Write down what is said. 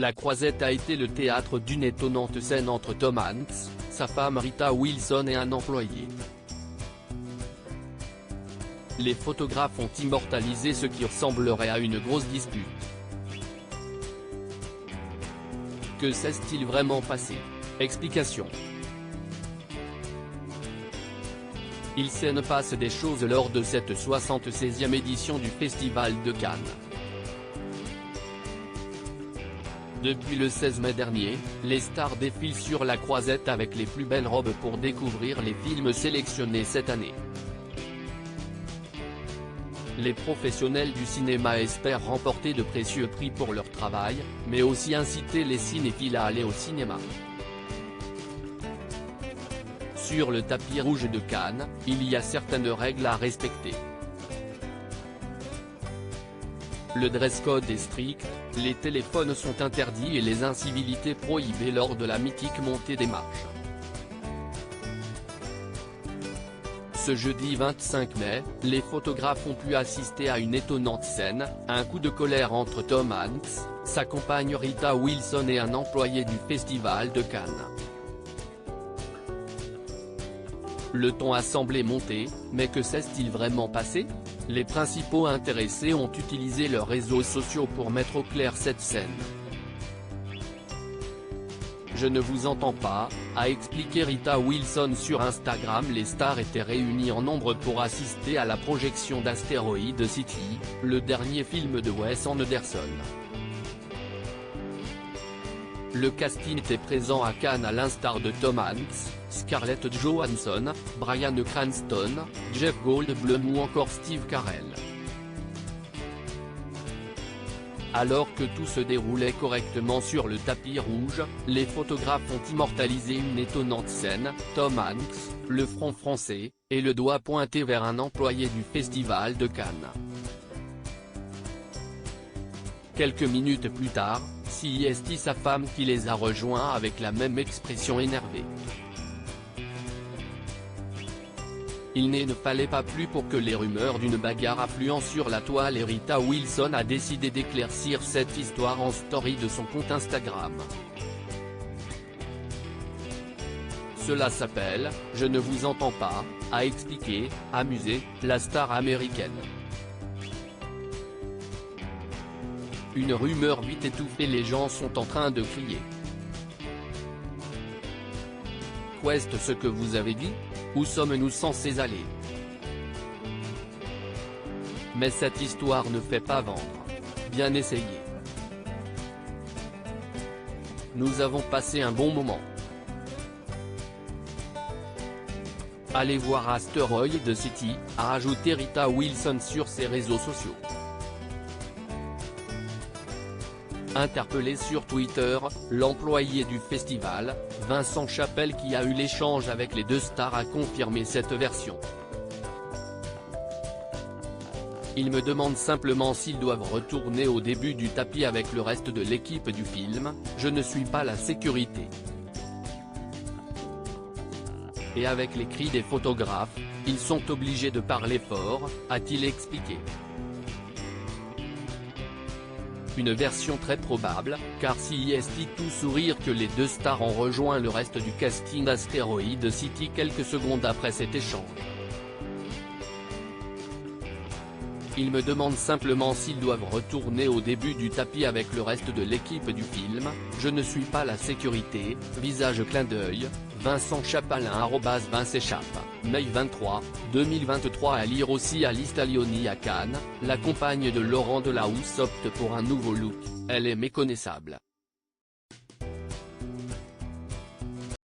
La Croisette a été le théâtre d'une étonnante scène entre Tom Hanks, sa femme Rita Wilson et un employé. Les photographes ont immortalisé ce qui ressemblerait à une grosse dispute. Que s'est-il vraiment passé? Explication. Il se passe des choses lors de cette 76e édition du Festival de Cannes. Depuis le 16 mai dernier, les stars défilent sur la Croisette avec les plus belles robes pour découvrir les films sélectionnés cette année. Les professionnels du cinéma espèrent remporter de précieux prix pour leur travail, mais aussi inciter les cinéphiles à aller au cinéma. Sur le tapis rouge de Cannes, il y a certaines règles à respecter. Le dress code est strict, les téléphones sont interdits et les incivilités prohibées lors de la mythique montée des marches. Ce jeudi 25 mai, les photographes ont pu assister à une étonnante scène, un coup de colère entre Tom Hanks, sa compagne Rita Wilson et un employé du Festival de Cannes. Le ton a semblé monter, mais que s'est-il vraiment passé? Les principaux intéressés ont utilisé leurs réseaux sociaux pour mettre au clair cette scène. Je ne vous entends pas, a expliqué Rita Wilson sur Instagram. Les stars étaient réunies en nombre pour assister à la projection d'Asteroid City, le dernier film de Wes Anderson. Le casting était présent à Cannes à l'instar de Tom Hanks, Scarlett Johansson, Bryan Cranston, Jeff Goldblum ou encore Steve Carell. Alors que tout se déroulait correctement sur le tapis rouge, les photographes ont immortalisé une étonnante scène, Tom Hanks, le front français, et le doigt pointé vers un employé du Festival de Cannes. Quelques minutes plus tard, c'est sa femme qui les a rejoints avec la même expression énervée. Il ne fallait pas plus pour que les rumeurs d'une bagarre affluent sur la toile et Rita Wilson a décidé d'éclaircir cette histoire en story de son compte Instagram. Cela s'appelle « Je ne vous entends pas », a expliqué, amusée, la star américaine. Une rumeur vite étouffée, les gens sont en train de crier. Qu'est-ce ce que vous avez dit? Où sommes-nous censés aller? Mais cette histoire ne fait pas vendre. Bien essayé. Nous avons passé un bon moment. Allez voir Asteroid City, a ajouté Rita Wilson sur ses réseaux sociaux. Interpellé sur Twitter, l'employé du festival, Vincent Chappelle, qui a eu l'échange avec les deux stars, a confirmé cette version. Ils me demandent simplement s'ils doivent retourner au début du tapis avec le reste de l'équipe du film, je ne suis pas la sécurité. Et avec les cris des photographes, ils sont obligés de parler fort, a-t-il expliqué. Une version très probable, car c'est tout sourire que les deux stars ont rejoint le reste du casting d'Asteroid City quelques secondes après cet échange. Ils me demandent simplement s'ils doivent retourner au début du tapis avec le reste de l'équipe du film, je ne suis pas la sécurité, visage clin d'œil, Vincent Chappelle @VinceChapp, mai 23, 2023. À lire aussi Alice Talioni à Cannes, la compagne de Laurent Delahousse opte pour un nouveau look, elle est méconnaissable.